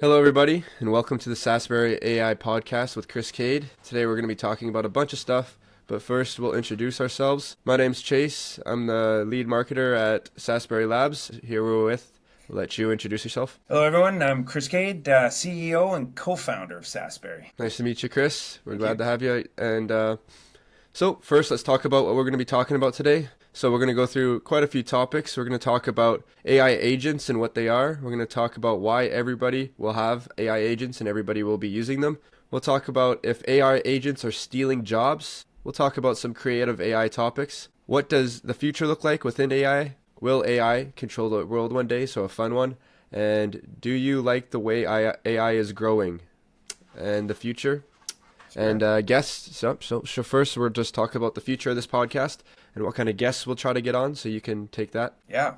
Hello, everybody, and welcome to the SaaSberry AI podcast with Chris Cade. Today, we're going to be talking about a bunch of stuff, but first, we'll introduce ourselves. My name's Chase. I'm the lead marketer at SaaSberry Labs. Here we're with. We'll let you introduce yourself. Hello, everyone. I'm Chris Cade, CEO and co-founder of SaaSberry. Nice to meet you, Chris. We're Thank glad you. to have you. And so, first, let's talk about what we're going to be talking about today. So we're going to go through quite a few topics. We're going to talk about AI agents and what they are. We're going to talk about why everybody will have AI agents and everybody will be using them. We'll talk about if AI agents are stealing jobs. We'll talk about some creative AI topics. What does the future look like within AI? Will AI control the world one day? So a fun one. And do you like the way AI is growing and the future? Sure. And guests. So first, we'll just talk about the future of this podcast and what kind of guests we'll try to get on, so you can take that. Yeah,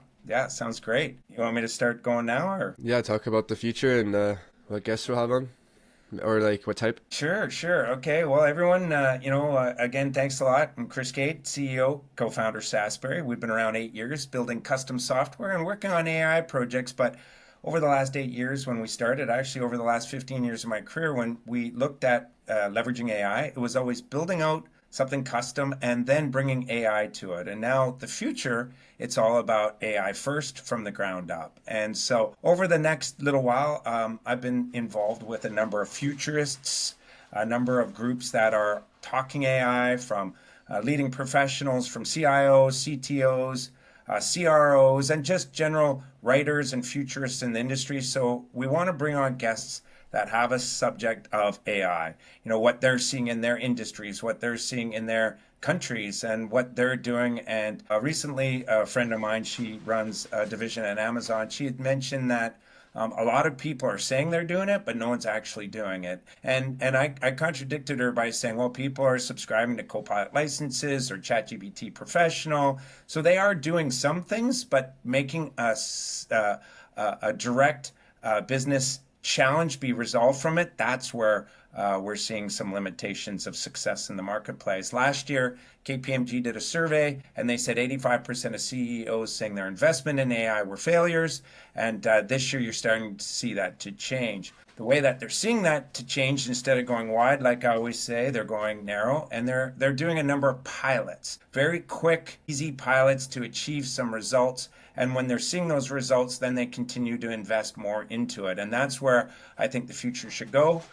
sounds great. You want me to start going now, or? Yeah, talk about the future and what guests we'll have on, or like what type. Sure. Okay. Well, everyone, again, thanks a lot. I'm Chris Cade, CEO, co-founder SaaSberry. We've been around 8 years building custom software and working on AI projects, but over the last 8 years when we started, actually over the last 15 years of my career, when we looked at leveraging AI, it was always building out something custom and then bringing AI to it. And now the future, it's all about AI first from the ground up. And so over the next little while, I've been involved with a number of futurists, a number of groups that are talking AI, from leading professionals, from CIOs, CTOs, CROs, and just general writers and futurists in the industry. So we want to bring on guests that have a subject of AI, what they're seeing in their industries, what they're seeing in their countries, and what they're doing. And recently, a friend of mine, she runs a division at Amazon, she had mentioned that a lot of people are saying they're doing it, but no one's actually doing it. And I contradicted her by saying, well, people are subscribing to Copilot licenses or ChatGPT Professional. So they are doing some things, but making a direct business challenge be resolved from it, that's where we're seeing some limitations of success in the marketplace. Last year, KPMG did a survey, and they said 85% of CEOs saying their investment in AI were failures, and this year you're starting to see that to change. The way that they're seeing that to change, instead of going wide, like I always say, they're going narrow, and they're doing a number of pilots, very quick, easy pilots to achieve some results. And when they're seeing those results, then they continue to invest more into it. And that's where I think the future should go.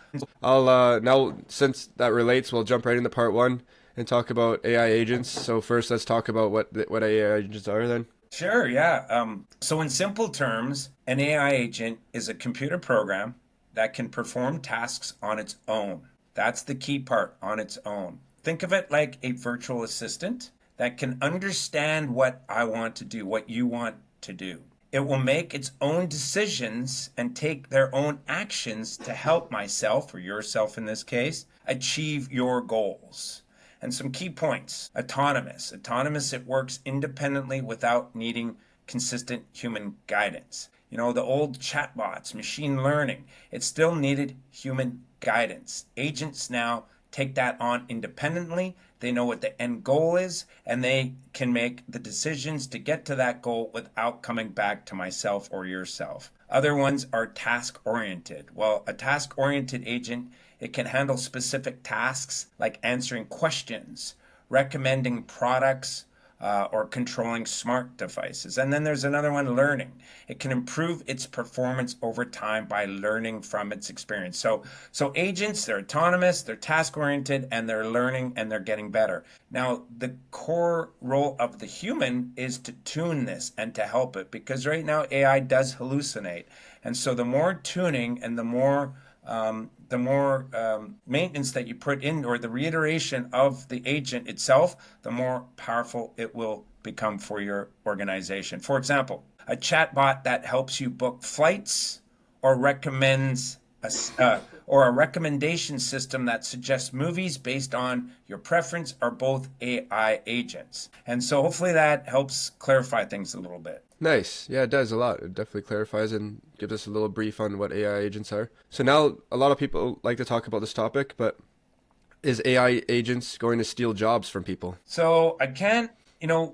I'll now, since that relates, we'll jump right into part one and talk about AI agents. So first, let's talk about what AI agents are then. Sure, yeah. So in simple terms, an AI agent is a computer program that can perform tasks on its own. That's the key part, on its own. Think of it like a virtual assistant that can understand what I want to do, what you want to do. It will make its own decisions and take their own actions to help myself, or yourself in this case, achieve your goals. And some key points: autonomous. Autonomous, it works independently without needing consistent human guidance. The old chatbots, machine learning, it still needed human guidance. Agents now take that on independently. They know what the end goal is, and they can make the decisions to get to that goal without coming back to myself or yourself. Other ones are task-oriented. Well, a task-oriented agent, it can handle specific tasks like answering questions, recommending products, or controlling smart devices. And then there's another one, learning. It can improve its performance over time by learning from its experience. So agents, they're autonomous, they're task-oriented, and they're learning, and they're getting better. Now, the core role of the human is to tune this and to help it, because right now AI does hallucinate. And so the more tuning and the more maintenance that you put in, or the reiteration of the agent itself, the more powerful it will become for your organization. For example, a chatbot that helps you book flights or recommends or a recommendation system that suggests movies based on your preference are both AI agents. And so hopefully that helps clarify things a little bit. Nice. Yeah, it does a lot. It definitely clarifies and gives us a little brief on what AI agents are. So now a lot of people like to talk about this topic, but is AI agents going to steal jobs from people? So I can't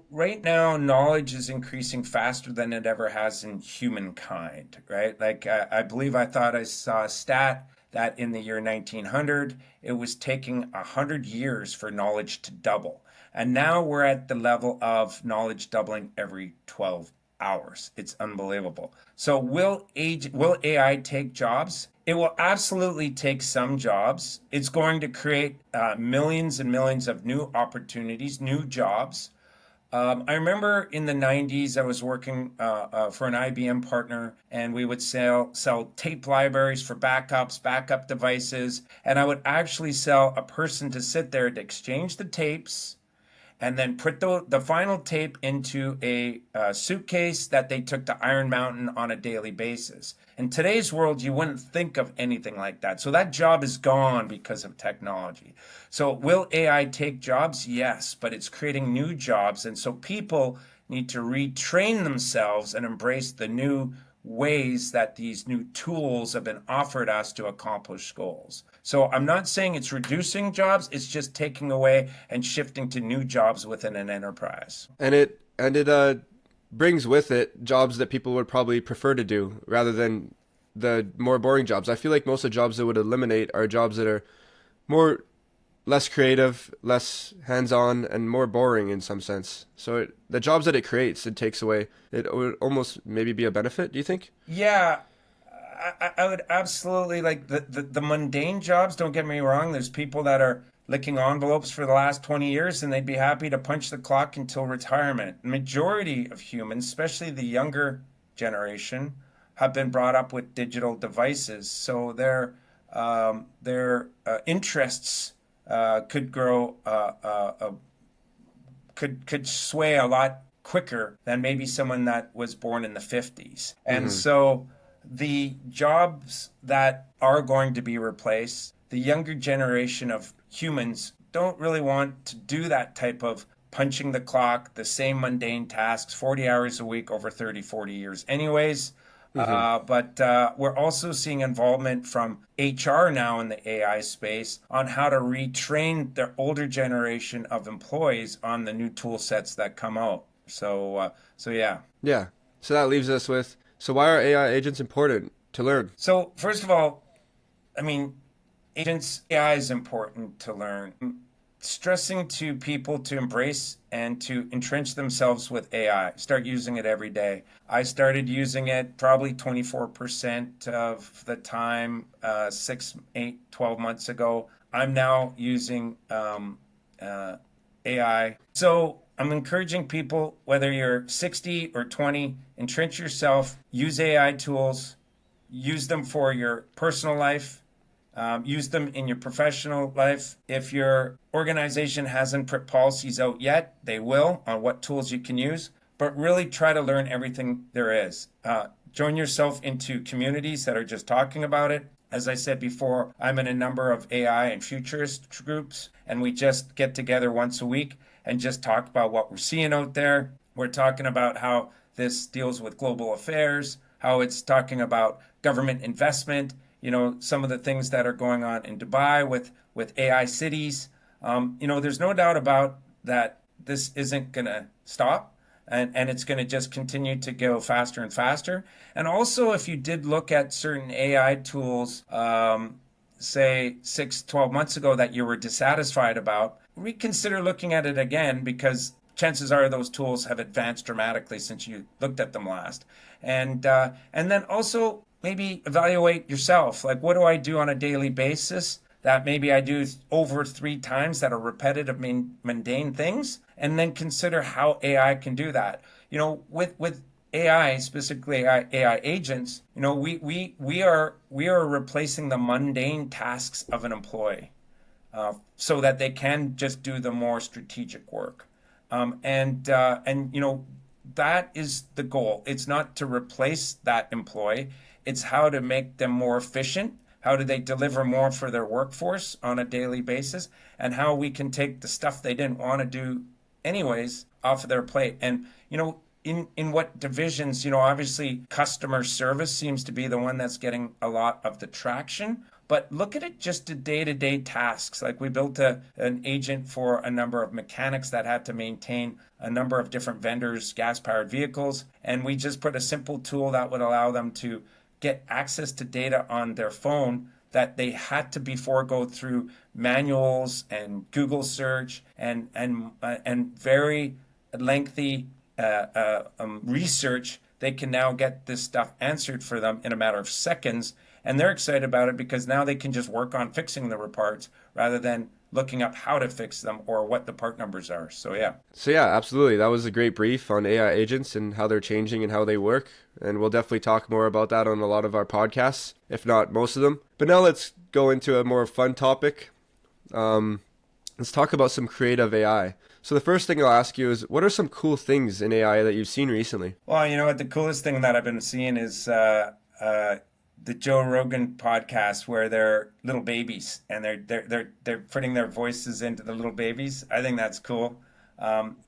Right now, knowledge is increasing faster than it ever has in humankind, right? Like, I believe I thought I saw a stat that in the year 1900, it was taking 100 years for knowledge to double. And now we're at the level of knowledge doubling every 12 hours. It's unbelievable. So will AI take jobs? It will absolutely take some jobs. It's going to create millions and millions of new opportunities, new jobs. I remember in the 90s, I was working for an IBM partner, and we would sell tape libraries for backup devices, and I would actually sell a person to sit there to exchange the tapes and then put the final tape into a suitcase that they took to Iron Mountain on a daily basis. In today's world, you wouldn't think of anything like that. So that job is gone because of technology. So will AI take jobs? Yes, but it's creating new jobs. And so people need to retrain themselves and embrace the new ways that these new tools have been offered us to accomplish goals. So I'm not saying it's reducing jobs, it's just taking away and shifting to new jobs within an enterprise. And it brings with it jobs that people would probably prefer to do rather than the more boring jobs. I feel like most of the jobs that would eliminate are jobs that are more less creative, less hands-on, and more boring in some sense. So the jobs that it creates, it takes away. It would almost maybe be a benefit, do you think? Yeah, I would absolutely like the mundane jobs. Don't get me wrong. There's people that are licking envelopes for the last 20 years and they'd be happy to punch the clock until retirement. Majority of humans, especially the younger generation, have been brought up with digital devices. So their interests could grow, could sway a lot quicker than maybe someone that was born in the 50s. And Mm-hmm. so the jobs that are going to be replaced, the younger generation of humans don't really want to do that type of punching the clock, the same mundane tasks, 40 hours a week over 30, 40 years anyways. Mm-hmm. But we're also seeing involvement from HR now in the AI space on how to retrain their older generation of employees on the new tool sets that come out. So yeah. Yeah. So that leaves us with, so why are AI agents important to learn? So first of all, I mean, agents AI is important to learn. Stressing to people to embrace and to entrench themselves with AI. Start using it every day. I started using it probably 24% of the time, 6, 8, 12 months ago. I'm now using AI. So I'm encouraging people, whether you're 60 or 20, entrench yourself, use AI tools, use them for your personal life, use them in your professional life. If your organization hasn't put policies out yet, they will on what tools you can use. But really try to learn everything there is. Join yourself into communities that are just talking about it. As I said before, I'm in a number of AI and futurist groups, and we just get together once a week and just talk about what we're seeing out there. We're talking about how this deals with global affairs, how it's talking about government investment, some of the things that are going on in Dubai with AI cities. There's no doubt about that this isn't going to stop and it's going to just continue to go faster and faster. And also, if you did look at certain AI tools, say 6, 12 months ago that you were dissatisfied about, reconsider looking at it again because chances are those tools have advanced dramatically since you looked at them last. And then also maybe evaluate yourself. Like, what do I do on a daily basis that maybe I do over 3 times that are repetitive, mundane things? And then consider how AI can do that. With AI, specifically AI agents, we are replacing the mundane tasks of an employee so that they can just do the more strategic work. And that is the goal. It's not to replace that employee. It's how to make them more efficient. How do they deliver more for their workforce on a daily basis? And how we can take the stuff they didn't want to do anyways off of their plate. And in what divisions, obviously customer service seems to be the one that's getting a lot of the traction. But look at it just to day-to-day tasks. Like we built an agent for a number of mechanics that had to maintain a number of different vendors' gas-powered vehicles. And we just put a simple tool that would allow them to get access to data on their phone that they had to before go through manuals and Google search and very lengthy research. They can now get this stuff answered for them in a matter of seconds, and they're excited about it because now they can just work on fixing the reports rather than looking up how to fix them or what the part numbers are. So yeah. So yeah, absolutely. That was a great brief on AI agents and how they're changing and how they work. And we'll definitely talk more about that on a lot of our podcasts, if not most of them. But now let's go into a more fun topic. Let's talk about some creative AI. So the first thing I'll ask you is, what are some cool things in AI that you've seen recently? Well, you know what? The coolest thing that I've been seeing is the Joe Rogan podcast where they're little babies and they're putting their voices into the little babies. I think that's cool.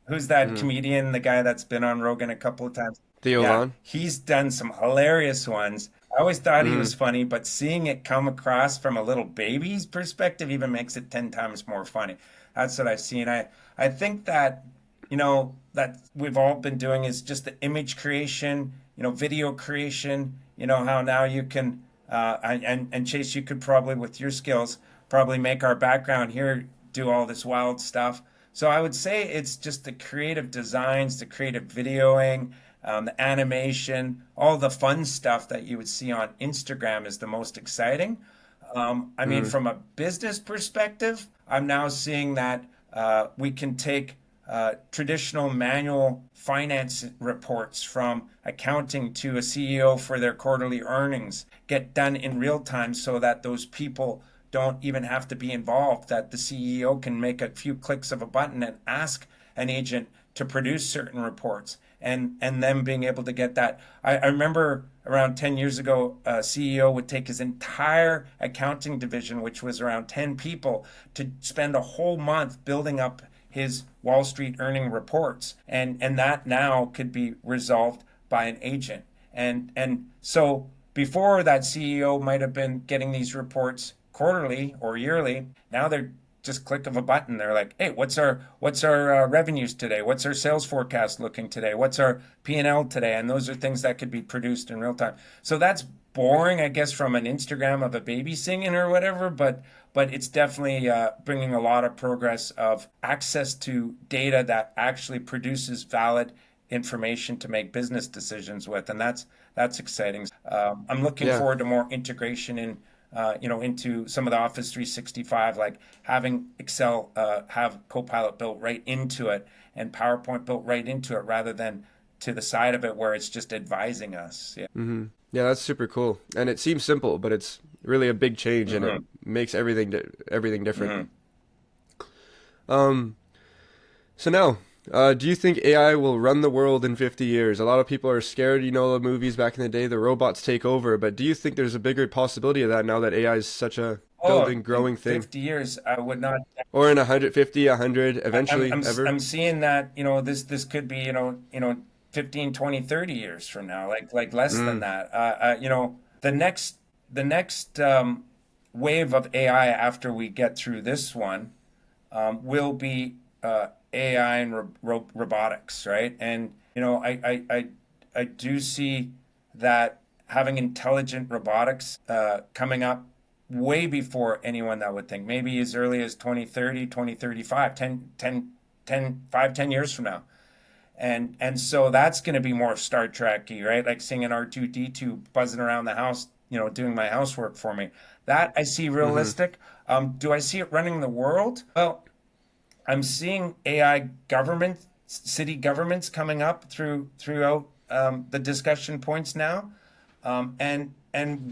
Who's that comedian? The guy that's been on Rogan a couple of times. Theo Yeah, Von? he's done some hilarious ones. I always thought he was funny, but seeing it come across from a little baby's perspective even makes it 10 times more funny. That's what I've seen. I think that, that we've all been doing is just the image creation, video creation, how now you can, and Chase, you could probably, with your skills, probably make our background here do all this wild stuff. So I would say it's just the creative designs, the creative videoing, the animation, all the fun stuff that you would see on Instagram is the most exciting. I mean, from a business perspective, I'm now seeing that we can take traditional manual finance reports from accounting to a CEO for their quarterly earnings get done in real time so that those people don't even have to be involved, that the CEO can make a few clicks of a button and ask an agent to produce certain reports and them being able to get that. I remember around 10 years ago, a CEO would take his entire accounting division, which was around 10 people, to spend a whole month building up his Wall Street earning reports. And that now could be resolved by an agent. And so before, that CEO might have been getting these reports quarterly or yearly. Now they're just click of a button. They're like, hey, what's our revenues today? What's our sales forecast looking today? What's our P&L today? And those are things that could be produced in real time. So that's boring, I guess, from an Instagram of a baby singing or whatever, but it's definitely bringing a lot of progress of access to data that actually produces valid information to make business decisions with, and that's exciting. I'm looking Yeah. forward to more integration into some of the Office 365, like having Excel have Copilot built right into it and PowerPoint built right into it rather than to the side of it where it's just advising us. Yeah. Yeah, that's super cool. And it seems simple, but it's really a big change and it makes everything different. Um, so now, do you think AI will run the world in 50 years? A lot of people are scared, the movies back in the day, the robots take over, but do you think there's a bigger possibility of that now that AI is such a Oh, in growing thing? 50 years, I would not. Or in 150, 100, eventually, ever? I'm seeing that, this could be, 15, 20, 30 years from now, like less than that. The next wave of AI after we get through this one will be AI and robotics, right? And I do see that having intelligent robotics coming up way before anyone that would think, maybe as early as 2030, 2035, 10 years from now. And so that's going to be more Star Trek-y, right? Like seeing an R2D2 buzzing around the house, doing my housework for me. That I see realistic. Do I see it running the world? Well, I'm seeing AI city governments coming up throughout the discussion points now. And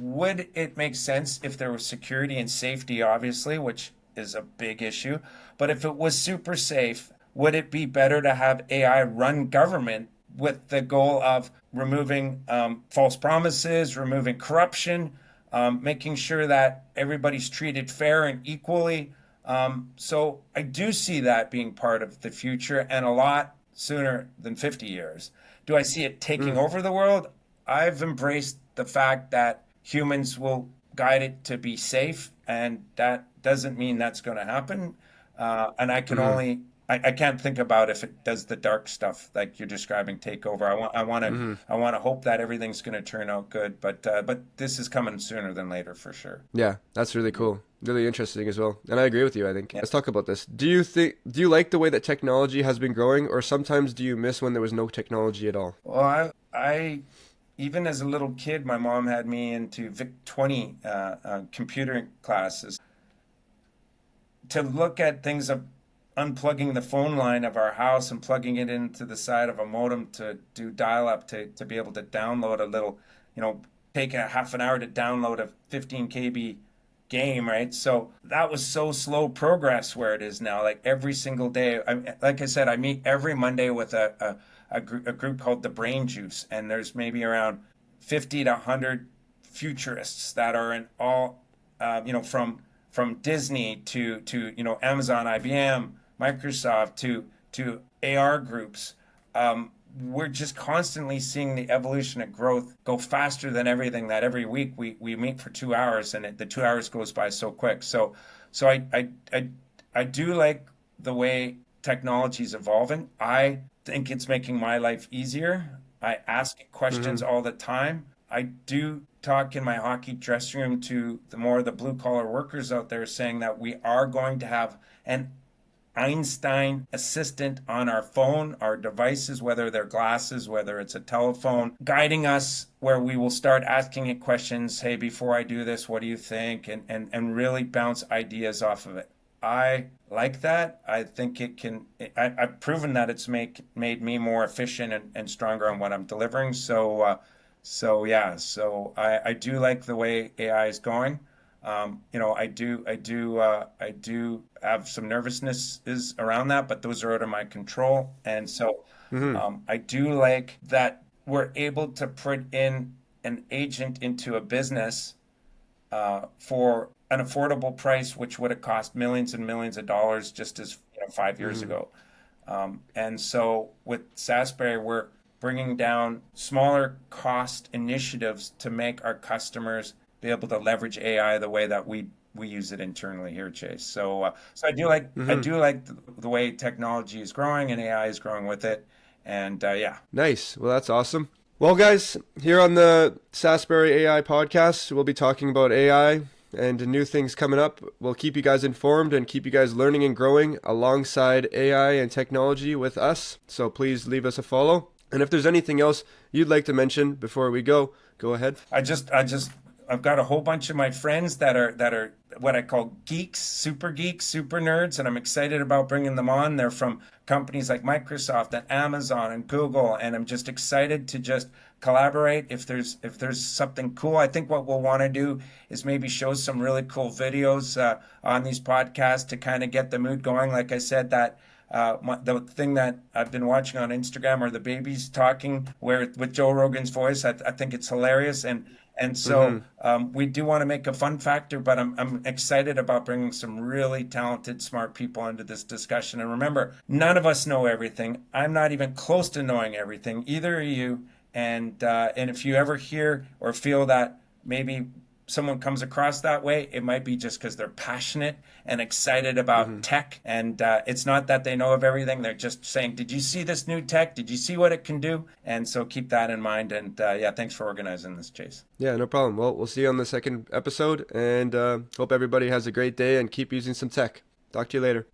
would it make sense if there was security and safety, obviously, which is a big issue, but if it was super safe, would it be better to have AI run government with the goal of removing false promises, removing corruption, making sure that everybody's treated fair and equally? So I do see that being part of the future and a lot sooner than 50 years. Do I see it taking Mm, over the world? I've embraced the fact that humans will guide it to be safe, and that doesn't mean that's going to happen. And I can mm, only I can't think about if it does the dark stuff like you're describing take over. mm. I want to hope that everything's going to turn out good, but this is coming sooner than later for sure. Yeah, that's really cool. Really interesting as well. And I agree with you, I think. Yeah. Let's talk about this. Do you like the way that technology has been growing, or sometimes do you miss when there was no technology at all? Well, I even as a little kid, my mom had me into Vic 20 computer classes to look at things of unplugging the phone line of our house and plugging it into the side of a modem to do dial up to be able to download a little, you know, take a half an hour to download a 15 KB game, right? So that was so slow progress where it is now. Like every single day, like I said, I meet every Monday with a group called the Brain Juice, and there's maybe around 50 to 100 futurists that are in all, from Disney to Amazon, IBM, Microsoft to AR groups. We're just constantly seeing the evolution of growth go faster than everything. That every week we meet for 2 hours, and the 2 hours goes by so quick. So I do like the way technology is evolving. I think it's making my life easier. I ask it questions Hmm. all the time. I do talk in my hockey dressing room to the blue collar workers out there, saying that we are going to have an Einstein assistant on our phone, our devices, whether they're glasses, whether it's a telephone, guiding us where we will start asking it questions. Hey, before I do this, what do you think? And really bounce ideas off of it. I like that. I think I've proven that it's made me more efficient and stronger on what I'm delivering. So I do like the way AI is going. I do have some nervousness is around that, but those are out of my control. And so Hmm. I do like that we're able to put in an agent into a business for an affordable price, which would have cost millions and millions of dollars just as 5 years Hmm. ago. And so with SaaSberry, we're bringing down smaller cost initiatives to make our customers be able to leverage AI the way that we use it internally here, Chase. So I Hmm. do like the way technology is growing and AI is growing with it. And yeah, Nice. Well, that's awesome. Well, guys, here on the SaaSberry AI podcast, we'll be talking about AI and new things coming up. We'll keep you guys informed and keep you guys learning and growing alongside AI and technology with us. So please leave us a follow. And if there's anything else you'd like to mention before we go ahead. I've got a whole bunch of my friends that are what I call geeks, super nerds, and I'm excited about bringing them on. They're from companies like Microsoft and Amazon and Google, and I'm just excited to just collaborate. If there's something cool, I think what we'll want to do is maybe show some really cool videos on these podcasts to kind of get the mood going. Like I said, that the thing that I've been watching on Instagram are the babies talking where with Joe Rogan's voice. I think it's hilarious, and Mm-hmm. so we do want to make a fun factor, but I'm excited about bringing some really talented, smart people into this discussion. And remember, none of us know everything. I'm not even close to knowing everything. Either are you. And if you ever hear or feel that maybe someone comes across that way, it might be just because they're passionate and excited Mm-hmm. about tech. And it's not that they know of everything. They're just saying, did you see this new tech? Did you see what it can do? And so keep that in mind. And yeah, thanks for organizing this, Chase. Yeah, no problem. Well, we'll see you on the second episode and hope everybody has a great day and keep using some tech. Talk to you later.